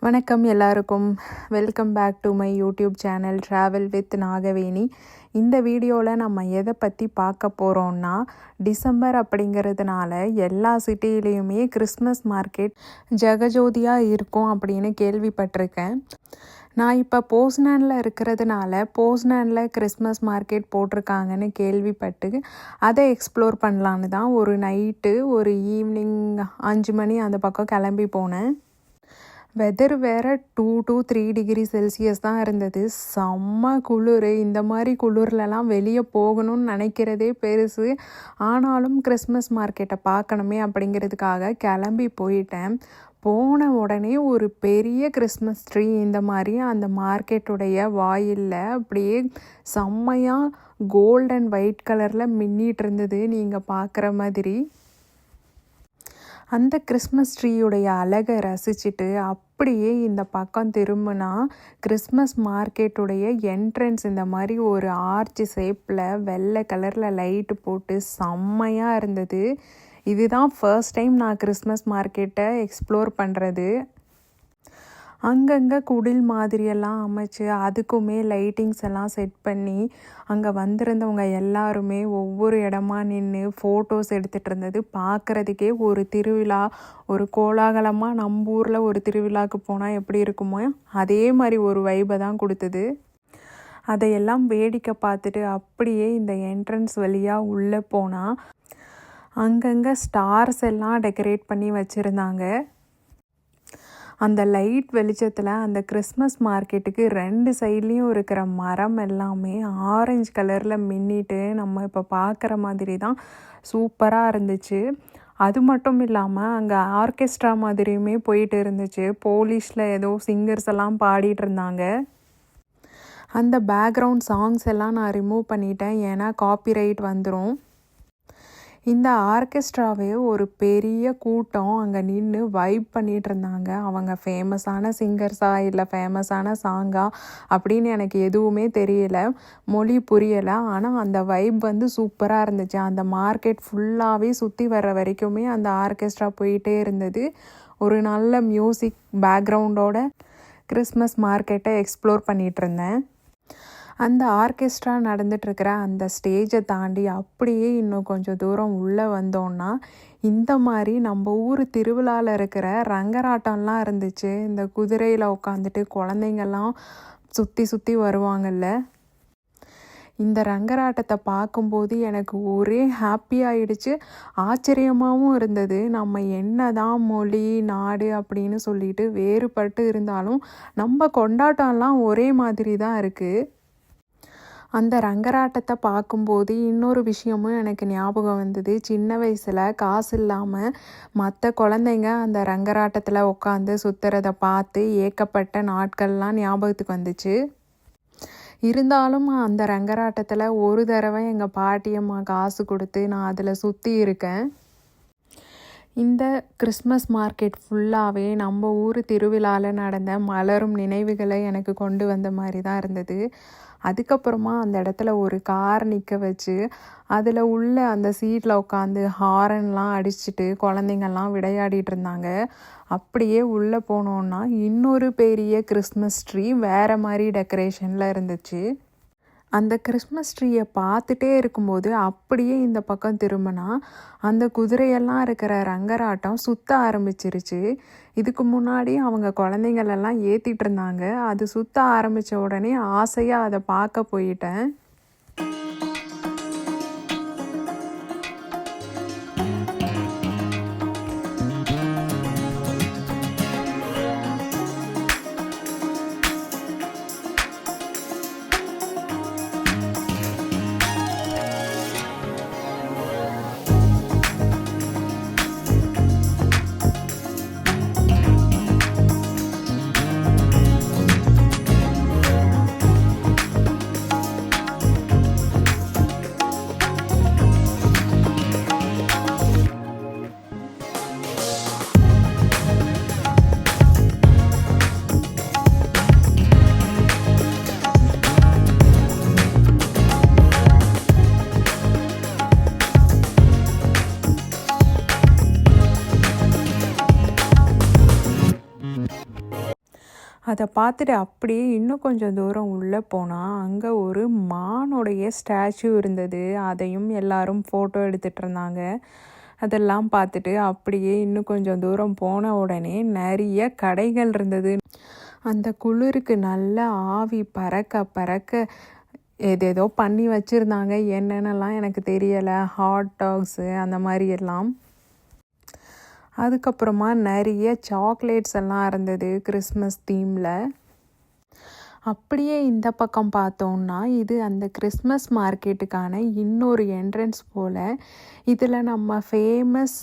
வணக்கம் எல்லாருக்கும். Welcome back to my YouTube channel travel with Nagaveni. இந்த வீடியோவில் நம்ம எதை பற்றி பார்க்க போகிறோம்னா, டிசம்பர் அப்படிங்கிறதுனால எல்லா சிட்டியிலையுமே கிறிஸ்மஸ் மார்க்கெட் ஜெகஜோதியாக இருக்கும் அப்படின்னு கேள்விப்பட்டிருக்கேன். நான் இப்போ போஸ்னானில் இருக்கிறதுனால போஸ்னானில் கிறிஸ்மஸ் மார்க்கெட் போட்டிருக்காங்கன்னு கேள்விப்பட்டு அதை எக்ஸ்ப்ளோர் பண்ணலான்னு தான் ஒரு நைட்டு ஒரு ஈவினிங் 5 மணி அந்த பக்கம் கிளம்பி போனேன். வெதர் வேறு 2 to 3 டிகிரி செல்சியஸ் தான் இருந்தது. செம்ம குளிர். இந்த மாதிரி குளிர்லலாம் வெளியே போகணும்னு நினைக்கிறதே பெருசு. ஆனாலும் கிறிஸ்மஸ் மார்க்கெட்டை பார்க்கணுமே அப்படிங்கிறதுக்காக கிளம்பி போயிட்டேன். போன உடனே ஒரு பெரிய கிறிஸ்மஸ் ட்ரீ இந்த மாதிரி அந்த மார்க்கெட்டுடைய வாயிலில் அப்படியே செம்மையாக கோல்ட் அண்ட் ஒயிட் கலரில் மின்னிட்டு இருந்தது நீங்கள் பார்க்குற மாதிரி. அந்த கிறிஸ்மஸ் ட்ரீயுடைய அழகை ரசிச்சுட்டு அப்படியே இந்த பக்கம் திரும்பினா கிறிஸ்மஸ் மார்க்கெட்டுடைய என்ட்ரன்ஸ் இந்த மாதிரி ஒரு ஆர்ச் ஷேப்பில் வெள்ளை கலரில் லைட்டு போட்டு செம்மையாக இருந்தது. இதுதான் ஃபர்ஸ்ட் டைம் நான் கிறிஸ்மஸ் மார்க்கெட்டை எக்ஸ்ப்ளோர் பண்ணுறது. அங்கங்கே குடில் மாதிரியெல்லாம் அமைச்சு அதுக்குமே லைட்டிங்ஸ் எல்லாம் செட் பண்ணி அங்கே வந்திருந்தவங்க எல்லாருமே ஒவ்வொரு இடமா நின்று ஃபோட்டோஸ் எடுத்துகிட்டு இருந்தது பார்க்குறதுக்கே ஒரு திருவிழா, ஒரு கோலாகலமாக நம்ம ஊரில் ஒரு திருவிழாவுக்கு போனால் எப்படி இருக்குமோ அதே மாதிரி ஒரு வைபை தான் கொடுத்தது. அதையெல்லாம் வேடிக்கை பார்த்துட்டு அப்படியே இந்த என்ட்ரன்ஸ் வழியாக உள்ளே போனால் அங்கங்கே ஸ்டார்ஸ் எல்லாம் டெக்கரேட் பண்ணி வச்சுருந்தாங்க. அந்த லைட் வெளிச்சத்தில் அந்த கிறிஸ்மஸ் மார்க்கெட்டுக்கு 2 சைட்லேயும் இருக்கிற மரம் எல்லாமே ஆரஞ்சு கலரில் மின்னிட்டு நம்ம இப்போ பார்க்குற மாதிரி தான் சூப்பராக இருந்துச்சு. அது மட்டும் இல்லாமல் அங்கே ஆர்கெஸ்ட்ரா மாதிரியுமே போயிட்டு இருந்துச்சு. போலீஸில் ஏதோ சிங்கர்ஸ் எல்லாம் பாடிட்டு இருந்தாங்க. அந்த பேக்ரவுண்ட் சாங்ஸ் எல்லாம் நான் ரிமூவ் பண்ணிட்டேன், ஏன்னா காப்பிரைட் வந்துடும். இந்த ஆர்கெஸ்ட்ராவே ஒரு பெரிய கூட்டம் அங்கே நின்று வைப் பண்ணிகிட்டு இருந்தாங்க. அவங்க ஃபேமஸான சிங்கர்ஸா இல்லை ஃபேமஸான சாங்கா அப்படின்னு எனக்கு எதுவுமே தெரியல, மொழி புரியலை. ஆனால் அந்த வைப் வந்து சூப்பராக இருந்துச்சு. அந்த மார்க்கெட் ஃபுல்லாகவே சுற்றி வர்ற வரைக்குமே அந்த ஆர்கெஸ்ட்ரா போயிட்டே இருந்தது. ஒரு நல்ல மியூசிக் பேக்ரவுண்டோட கிறிஸ்மஸ் மார்க்கெட்டை எக்ஸ்ப்ளோர் பண்ணிகிட்டு இருந்தேன். அந்த ஆர்கெஸ்ட்ரா நடந்துகிட்ருக்கிற அந்த ஸ்டேஜை தாண்டி அப்படியே இன்னும் கொஞ்சம் தூரம் உள்ளே வந்தோன்னா இந்த மாதிரி நம்ம ஊர் திருவிழாவில் இருக்கிற ரங்கராட்டம்லாம் இருந்துச்சு. இந்த குதிரையில் உட்காந்துட்டு குழந்தைங்கள்லாம் சுற்றி சுற்றி வருவாங்கல்ல. இந்த ரங்கராட்டத்தை பார்க்கும்போது எனக்கு ஒரே ஹாப்பி ஆகிடுச்சு, ஆச்சரியமாகவும் இருந்தது. நம்ம என்ன தான் மொழி நாடு அப்படின்னு சொல்லிட்டு வேறுபட்டு இருந்தாலும் நம்ம கொண்டாட்டம்லாம் ஒரே மாதிரி தான் இருக்குது. அந்த ரங்கராட்டத்தை பார்க்கும்போது இன்னொரு விஷயமும் எனக்கு ஞாபகம் வந்தது. சின்ன வயசில் காசு இல்லாமல் மற்ற குழந்தைங்க அந்த ரங்கராட்டத்தில் உட்காந்து சுற்றுறதை பார்த்து ஏக்கப்பட்ட நாட்கள்லாம் ஞாபகத்துக்கு வந்துச்சு. இருந்தாலும் அந்த ரங்கராட்டத்தில் ஒரு தடவை எங்கள் பாட்டியம்மா காசு கொடுத்து நான் அதில் சுற்றி இருக்கேன். இந்த கிறிஸ்மஸ் மார்க்கெட் ஃபுல்லாகவே நம்ம ஊர் திருவிழாவில் நடந்த மலரும் நினைவுகளை எனக்கு கொண்டு வந்த மாதிரி தான் இருந்தது. அதுக்கப்புறமா அந்த இடத்துல ஒரு கார் நிற்க வச்சு அதில் உள்ள அந்த சீட்டில் உட்காந்து ஹாரன்லாம் அடிச்சுட்டு குழந்தைங்கள்லாம் விளையாடிட்டு இருந்தாங்க. அப்படியே உள்ளே போனோன்னா இன்னொரு பெரிய கிறிஸ்மஸ் ட்ரீ வேறு மாதிரி டெக்கரேஷனில் இருந்துச்சு. அந்த கிறிஸ்மஸ் ட்ரீயை பார்த்துட்டே இருக்கும்போது அப்படியே இந்த பக்கம் திரும்பினா அந்த குதிரையெல்லாம் இருக்கிற ரங்கராட்டம் சுற்ற ஆரம்பிச்சிருச்சு. இதுக்கு முன்னாடி அவங்க குழந்தைங்களெல்லாம் ஏற்றிட்டு இருந்தாங்க. அது சுற்ற ஆரம்பித்த உடனே ஆசையாக அதை பார்க்க போயிட்டேன். அதை பார்த்துட்டு அப்படியே இன்னும் கொஞ்சம் தூரம் உள்ளே போனால் அங்கே ஒரு மானுடைய ஸ்டாச்சு இருந்தது. அதையும் எல்லாரும் ஃபோட்டோ எடுத்துகிட்டு இருந்தாங்க. அதெல்லாம் பார்த்துட்டு அப்படியே இன்னும் கொஞ்சம் தூரம் போன உடனே நிறைய கடைகள் இருந்தது. அந்த குளிருக்கு நல்ல ஆவி பறக்க பறக்க ஏதேதோ பண்ணி வச்சுருந்தாங்க. என்னென்னலாம் எனக்கு தெரியலை. ஹாட் டாக்ஸு அந்த மாதிரி எல்லாம். அதுக்கப்புறமா நிறைய சாக்லேட்ஸ் எல்லாம் இருந்தது கிறிஸ்மஸ் தீமில். அப்படியே இந்த பக்கம் பார்த்தோன்னா இது அந்த கிறிஸ்மஸ் மார்க்கெட்டுக்கான இன்னொரு என்ட்ரன்ஸ் போல். இதில் நம்ம ஃபேமஸ்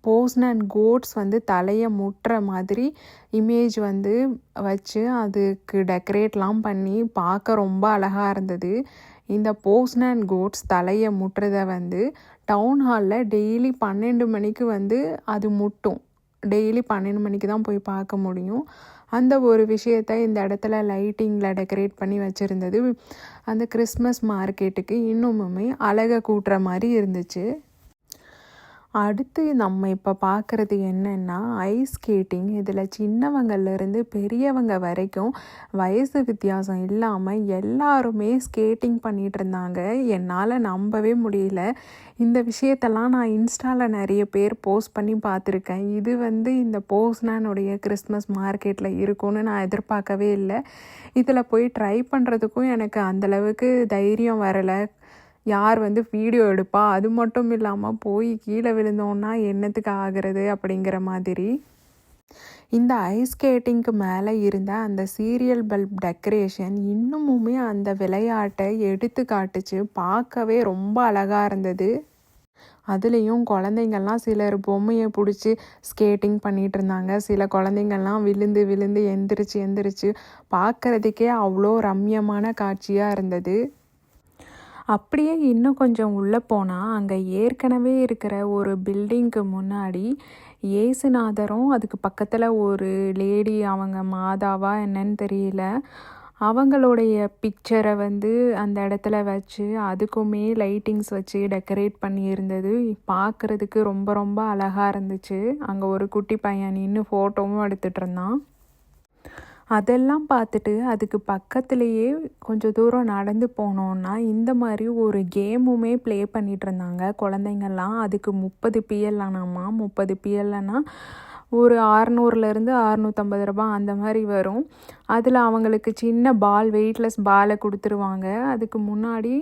போஸ்ன் அண்ட் கோட்ஸ் தலையை முட்டுற மாதிரி இமேஜ் வச்சு அதுக்கு டெக்கரேட்லாம் பண்ணி பார்க்க ரொம்ப அழகாக இருந்தது. இந்த போஸ்ன் அண்ட் கோட்ஸ் தலையை முட்டுறதை டவுன் ஹாலில் டெய்லி 12 மணிக்கு அது முட்டும். டெய்லி 12 மணிக்கு தான் போய் பார்க்க முடியும். அந்த ஒரு விஷயத்தை இந்த இடத்துல லைட்டிங்கில் டெக்கரேட் பண்ணி வச்சுருந்தது அந்த கிறிஸ்மஸ் மார்க்கெட்டுக்கு இன்னுமுமே அழகை கூட்டுற மாதிரி இருந்துச்சு. அடுத்து நம்ம இப்போ பார்க்குறது என்னென்னா ஐஸ் ஸ்கேட்டிங். இதில் சின்னவங்கள்லேருந்து பெரியவங்க வரைக்கும் வயசு வித்தியாசம் இல்லாமல் எல்லாருமே ஸ்கேட்டிங் பண்ணிகிட்டு இருந்தாங்க. என்னால் நம்பவே முடியல. இந்த விஷயத்தெல்லாம் நான் இன்ஸ்டாவில் நிறைய பேர் போஸ்ட் பண்ணி பார்த்துருக்கேன். இது இந்த போஸ்னானுடைய கிறிஸ்மஸ் மார்க்கெட்டில் இருக்கும்னு நான் எதிர்பார்க்கவே இல்லை. இதில் போய் ட்ரை பண்ணுறதுக்கும் எனக்கு அந்தளவுக்கு தைரியம் வரலை. யார் வீடியோ எடுப்பா? அது மட்டும் இல்லாமல் போய் கீழே விழுந்தோன்னா என்னத்துக்கு ஆகிறது அப்படிங்கிற மாதிரி. இந்த ஐஸ் ஸ்கேட்டிங்க்கு மேலே இருந்த அந்த சீரியல் பல்ப் டெக்கரேஷன் இன்னுமுமே அந்த விளையாட்டை எடுத்து காட்டுச்சு. பார்க்கவே ரொம்ப அழகாக இருந்தது. அதுலேயும் குழந்தைங்கள்லாம் சிலர் பொம்மையை பிடிச்சி ஸ்கேட்டிங் பண்ணிகிட்டு இருந்தாங்க. சில குழந்தைங்கள்லாம் விழுந்து விழுந்து எந்திரிச்சு பார்க்குறதுக்கே அவ்வளோ ரம்யமான காட்சியாக இருந்தது. அப்படியே இன்னும் கொஞ்சம் உள்ளே போனால் அங்கே ஏற்கனவே இருக்கிற ஒரு பில்டிங்க்கு முன்னாடி ஏசுநாதரும் அதுக்கு பக்கத்தில் ஒரு லேடி, அவங்க மாதாவா என்னன்னு தெரியல, அவங்களுடைய பிக்சரை அந்த இடத்துல வச்சு அதுக்குமே லைட்டிங்ஸ் வச்சு டெக்கரேட் பண்ணியிருந்தது. பார்க்குறதுக்கு ரொம்ப ரொம்ப அழகாக இருந்துச்சு. அங்கே ஒரு குட்டி பையன் நின்று ஃபோட்டோவும் எடுத்துகிட்டு இருந்தான். அதெல்லாம் பார்த்துட்டு அதுக்கு பக்கத்துலேயே கொஞ்சம் தூரம் நடந்து போனோன்னா இந்த மாதிரி ஒரு கேமுமே ப்ளே பண்ணிகிட்டு இருந்தாங்க குழந்தைங்கள்லாம். அதுக்கு 30 பிஎல்லானாமா. 30 பிஎல்லைனா ஒரு 600லேருந்து 650 ரூபா அந்த மாதிரி வரும். அதில் அவங்களுக்கு சின்ன பால், வெயிட்லெஸ் பாலை கொடுத்துருவாங்க. அதுக்கு முன்னாடி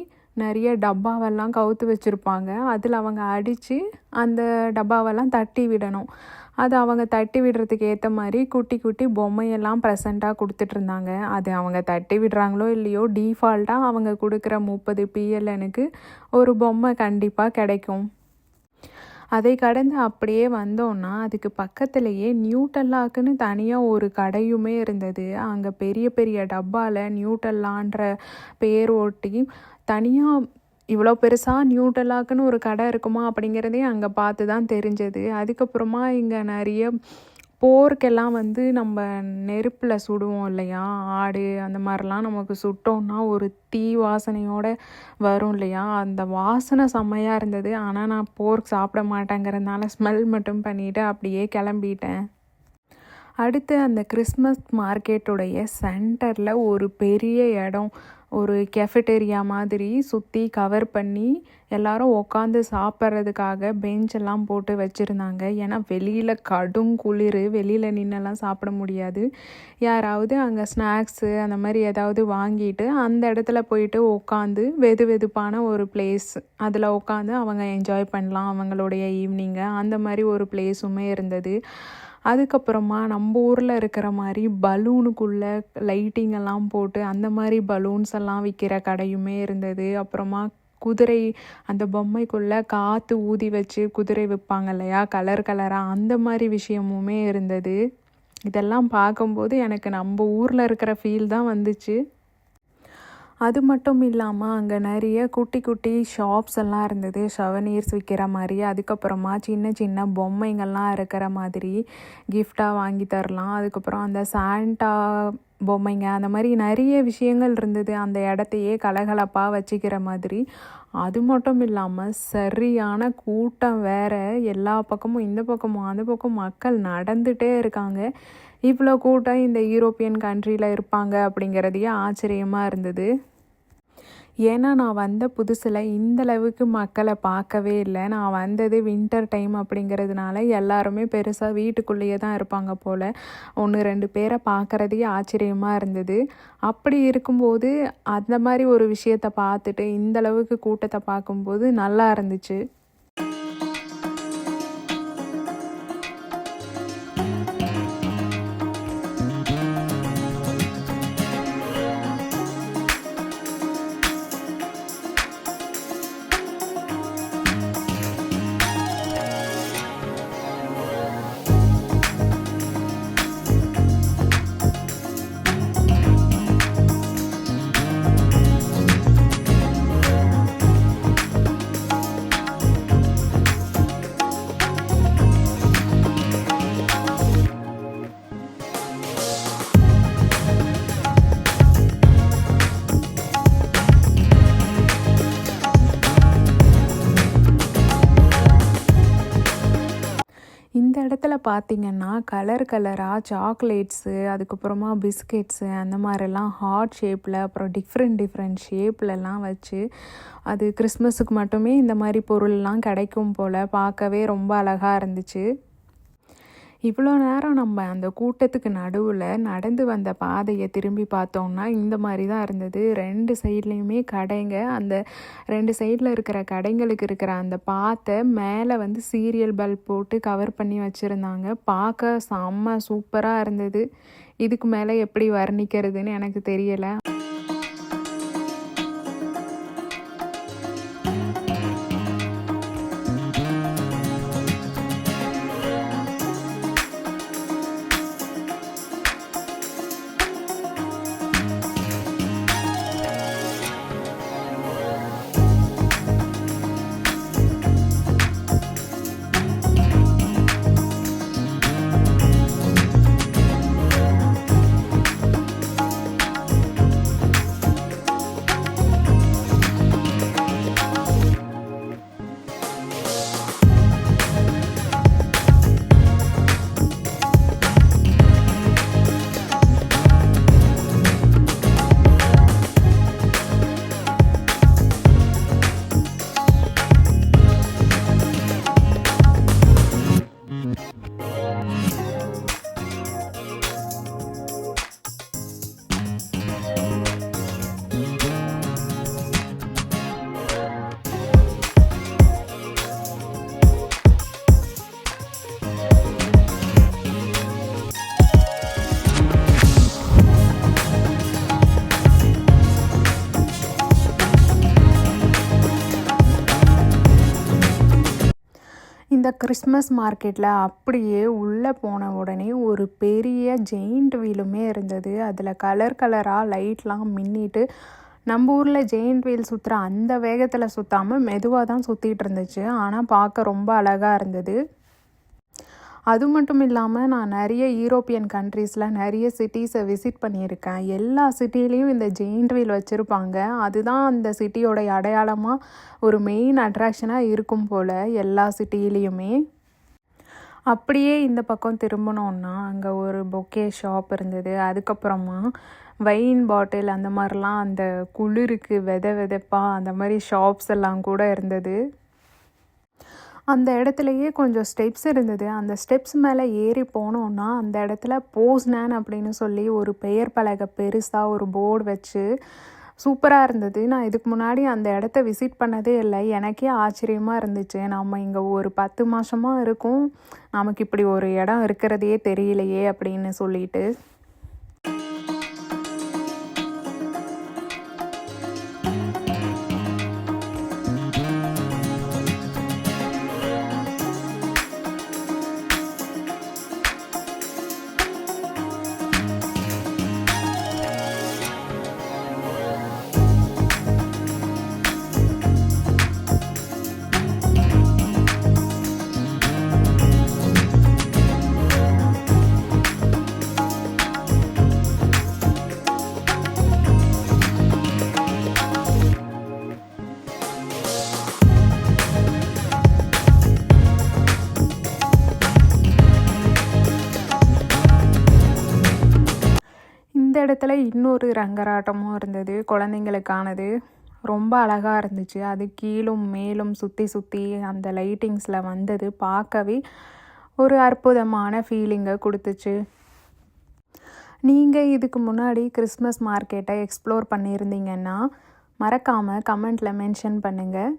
நிறைய டப்பாவெல்லாம் கவுத்து வச்சுருப்பாங்க. அதில் அவங்க அடித்து அந்த டப்பாவெல்லாம் தட்டி விடணும். அது அவங்க தட்டி விடுறதுக்கு ஏற்ற மாதிரி குட்டி குட்டி பொம்மையெல்லாம் ப்ரெசண்ட்டாக கொடுத்துட்ருந்தாங்க. அது அவங்க தட்டி விடுறாங்களோ இல்லையோ, டீஃபால்ட்டாக அவங்க கொடுக்குற 30 பிஎல்எனுக்கு ஒரு பொம்மை கண்டிப்பாக கிடைக்கும். அதை கடந்து அப்படியே வந்தோன்னா அதுக்கு பக்கத்துலேயே நியூட்டல்லாக்குன்னு தனியாக ஒரு கடையுமே இருந்தது. அங்கே பெரிய பெரிய டப்பாவில் நியூட்டல்லான்ற பேர் ஒட்டி தனியாக இவ்வளோ பெருசாக நியூட்டல்லாக்குன்னு ஒரு கடை இருக்குமா அப்படிங்கிறதே அங்கே பார்த்து தான் தெரிஞ்சது. அதுக்கப்புறமா இங்கே நிறைய போர்க்கெல்லாம் நம்ம நெருப்பில் சுடுவோம் இல்லையா, ஆடு அந்த மாதிரிலாம் நமக்கு சுட்டோன்னா ஒரு தீ வாசனையோடு வரும் இல்லையா, அந்த வாசனை செம்மையாக இருந்தது. ஆனால் நான் போர்க் சாப்பிட மாட்டேங்கிறதுனால ஸ்மெல் மட்டும் பண்ணிவிட்டு அப்படியே கிளம்பிட்டேன். அடுத்து அந்த கிறிஸ்மஸ் மார்க்கெட்டுடைய சென்டரில் ஒரு பெரிய இடம், ஒரு கெஃபெட்டேரியா மாதிரி சுற்றி கவர் பண்ணி எல்லாரும் உட்காந்து சாப்பிட்றதுக்காக பெஞ்செல்லாம் போட்டு வச்சுருந்தாங்க. ஏன்னா வெளியில் கடும் குளிர், வெளியில் நின்னெல்லாம் சாப்பிட முடியாது. யாராவது அங்கே ஸ்நாக்ஸு அந்த மாதிரி ஏதாவது வாங்கிட்டு அந்த இடத்துல போயிட்டு உட்காந்து வெது வெதுப்பான ஒரு பிளேஸ், அதில் உட்காந்து அவங்க என்ஜாய் பண்ணலாம் அவங்களுடைய ஈவினிங்கை. அந்த மாதிரி ஒரு பிளேஸுமே இருந்தது. அதுக்கப்புறமா நம்ம ஊரில் இருக்கிற மாதிரி பலூனுக்குள்ளே லைட்டிங் எல்லாம் போட்டு அந்த மாதிரி பலூன்ஸ் எல்லாம் விற்கிற கடையுமே இருந்தது. அப்புறமா குதிரை, அந்த பொம்மைக்குள்ளே காற்று ஊதி வச்சு குதிரை விற்பாங்க இல்லையா, கலர் கலராக, அந்த மாதிரி விஷயமுமே இருந்தது. இதெல்லாம் பார்க்கும்போது எனக்கு நம்ம ஊரில் இருக்கிற ஃபீல் தான் வந்துச்சு. அது மட்டும் இல்லாமல் அங்கே நிறைய குட்டி குட்டி ஷாப்ஸ் எல்லாம் இருந்தது, ஷவனீர்ஸ் விற்கிற மாதிரி. அதுக்கப்புறமா சின்ன சின்ன பொம்மைங்கள்லாம் இருக்கிற மாதிரி கிஃப்டாக வாங்கி தரலாம். அதுக்கப்புறம் அந்த சாண்டா பொம்மைங்க, அந்த மாதிரி நிறைய விஷயங்கள் இருந்தது அந்த இடத்தையே கலகலப்பாக வச்சுக்கிற மாதிரி. அது மட்டும் இல்லாமல் சரியான கூட்டம் வேறு. எல்லா பக்கமும், இந்த பக்கமும் அந்த பக்கம் மக்கள் நடந்துகிட்டே இருக்காங்க. இவ்வளோ கூட்டம் இந்த யூரோப்பியன் கண்ட்ரியில் இருப்பாங்க அப்படிங்கிறதையே ஆச்சரியமாக இருந்தது. ஏன்னா நான் வந்த புதுசில் இந்தளவுக்கு மக்களை பார்க்கவே இல்லை. நான் வந்தது வின்டர் டைம் அப்படிங்கிறதுனால எல்லாருமே பெருசாக வீட்டுக்குள்ளேயே தான் இருப்பாங்க போல். 1-2 பேரை பார்க்குறதே ஆச்சரியமாக இருந்தது. அப்படி இருக்கும்போது அந்த மாதிரி ஒரு விஷயத்தை பார்த்துட்டு இந்தளவுக்கு கூட்டத்தை பார்க்கும்போது நல்லா இருந்துச்சு. இந்த இடத்துல பார்த்திங்கன்னா கலர் கலராக சாக்லேட்ஸு, அதுக்கப்புறமா பிஸ்கெட்ஸு அந்த மாதிரிலாம் ஹார்ட் ஷேப்பில், அப்புறம் டிஃப்ரெண்ட் ஷேப்லலாம் வச்சு அது கிறிஸ்மஸுக்கு மட்டுமே இந்த மாதிரி பொருள்லாம் கிடைக்கும் போல். பார்க்கவே ரொம்ப அழகாக இருந்துச்சு. இவ்வளோ நேரம் நம்ம அந்த கூட்டத்துக்கு நடுவில் நடந்து வந்த பாதையை திரும்பி பார்த்தோம்னா இந்த மாதிரி தான் இருந்தது. 2 சைட்லேயுமே கடைங்க. அந்த 2 சைடில் இருக்கிற கடைங்களுக்கு இருக்கிற அந்த பாத்தை மேலே வந்து சீரியல் பல்ப் போட்டு கவர் பண்ணி வச்சுருந்தாங்க. பார்க்க செம்ம சூப்பராக இருந்தது. இதுக்கு மேலே எப்படி வர்ணிக்கிறதுன்னு எனக்கு தெரியலை. இந்த கிறிஸ்மஸ் மார்க்கெட்டில் அப்படியே உள்ளே போன உடனே ஒரு பெரிய ஜெயிண்ட் வீலுமே இருந்தது. அதில் கலர் கலராக லைட்லாம் மின்னிட்டு நம்ம ஊரில் ஜெயிண்ட் வீல் சுற்றுற அந்த வேகத்தில் சுற்றாமல் மெதுவாக தான் சுற்றிட்டு இருந்துச்சு. ஆனால் பார்க்க ரொம்ப அழகாக இருந்தது. அது மட்டும் இல்லாமல் நான் நிறைய யூரோப்பியன் கண்ட்ரீஸில் நிறைய சிட்டிஸை விசிட் பண்ணியிருக்கேன். எல்லா சிட்டிலையும் இந்த ஜெயிண்ட் வீல் வச்சுருப்பாங்க. அதுதான் அந்த சிட்டியோடைய அடையாளமாக ஒரு மெயின் அட்ராக்ஷனாக இருக்கும் போல் எல்லா சிட்டிலையுமே. அப்படியே இந்த பக்கம் திரும்பினோன்னா அங்கே ஒரு பொக்கே ஷாப் இருந்தது. அதுக்கப்புறமா வைன் பாட்டில் அந்த மாதிரிலாம் அந்த குளிருக்கு வெதைப்பாக அந்த மாதிரி ஷாப்ஸ் எல்லாம் கூட இருந்தது. அந்த இடத்துலையே கொஞ்சம் ஸ்டெப்ஸ் இருந்தது. அந்த ஸ்டெப்ஸ் மேலே ஏறி போனோன்னா அந்த இடத்துல போஸ்னான் அப்படின்னு சொல்லி ஒரு பெயர் பலகை பெருசாக ஒரு போர்டு வச்சு சூப்பராக இருந்தது. நான் இதுக்கு முன்னாடி அந்த இடத்த விசிட் பண்ணதே இல்லை. எனக்கே ஆச்சரியமாக இருந்துச்சு. நம்ம இங்கே ஒரு 10 மாதமாக இருக்கோம், நமக்கு இப்படி ஒரு இடம் இருக்கிறதையே தெரியலையே அப்படின்னு சொல்லிட்டு. இந்த இடத்துல இன்னொரு ரங்கராட்டமும் இருந்தது, குழந்தைங்களுக்கானது. ரொம்ப அழகாக இருந்துச்சு. அது கீழும் மேலும் சுற்றி சுற்றி அந்த லைட்டிங்ஸில் வந்தது பார்க்கவே ஒரு அற்புதமான ஃபீலிங்கை கொடுத்துச்சு. நீங்கள் இதுக்கு முன்னாடி கிறிஸ்மஸ் மார்க்கெட்டை எக்ஸ்ப்ளோர் பண்ணியிருந்தீங்கன்னா மறக்காமல் கமெண்ட்டில் மென்ஷன் பண்ணுங்கள்.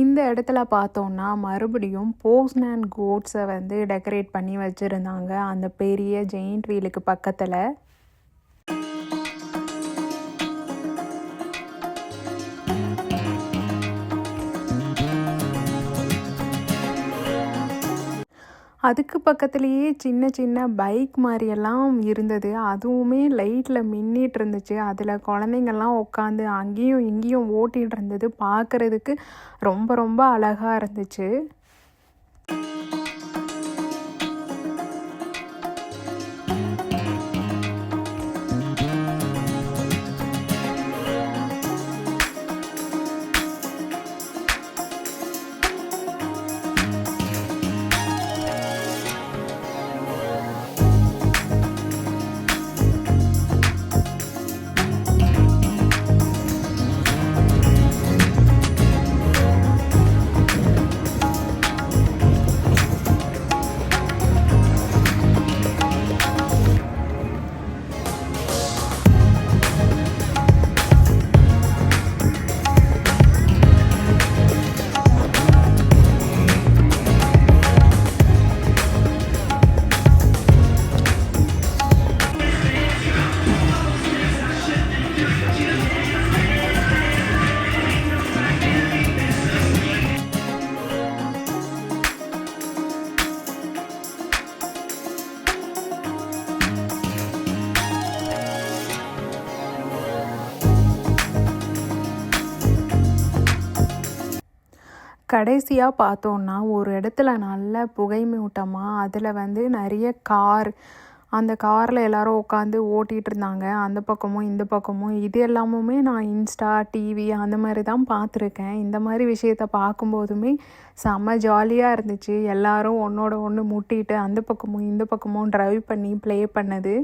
இந்த இடத்துல பார்த்தோன்னா மறுபடியும் போஸ்ட்மேன் கோட்ஸை வந்து டெக்கரேட் பண்ணி வச்சுருந்தாங்க அந்த பெரிய ஜெயிண்ட் வீலுக்கு பக்கத்தில். அதுக்கு பக்கத்துலேயே சின்ன சின்ன பைக் மாதிரியெல்லாம் இருந்தது. அதுவுமே லைட்டில் மின்னிட்டு இருந்துச்சு. அதில் குழந்தைங்கள்லாம் உட்காந்து அங்கேயும் இங்கேயும் ஓட்டிகிட்டு இருந்தது. பார்க்குறதுக்கு ரொம்ப ரொம்ப அழகாக இருந்துச்சு. கடைசியாக பார்த்தோன்னா ஒரு இடத்துல நல்ல புகைமூட்டமாக அதில் வந்து நிறைய அந்த காரில் எல்லோரும் உட்காந்து ஓட்டிகிட்டு இருந்தாங்க. அந்த பக்கமும் இந்த பக்கமும் இது எல்லாமுமே நான் இன்ஸ்டா டிவி அந்த மாதிரி தான் பார்த்துருக்கேன். இந்த மாதிரி விஷயத்த பார்க்கும்போதுமே செம்ம ஜாலியாக இருந்துச்சு. எல்லோரும் ஒன்றோட ஒன்று முட்டிட்டு அந்த பக்கமும் இந்த பக்கமும் ட்ரைவ் பண்ணி ப்ளே பண்ணது.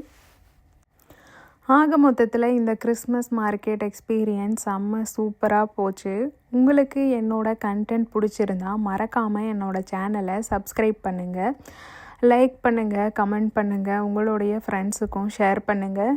ஆக மொத்தத்தில் இந்த கிறிஸ்மஸ் மார்க்கெட் எக்ஸ்பீரியன்ஸ் செம்ம சூப்பராக போச்சு. உங்களுக்கு என்னோடய கண்டென்ட் பிடிச்சிருந்தா மறக்காமல் என்னோடய சேனலை சப்ஸ்கிரைப் பண்ணுங்கள், லைக் பண்ணுங்கள், கமெண்ட் பண்ணுங்கள், உங்களுடைய ஃப்ரெண்ட்ஸுக்கும் ஷேர் பண்ணுங்கள்.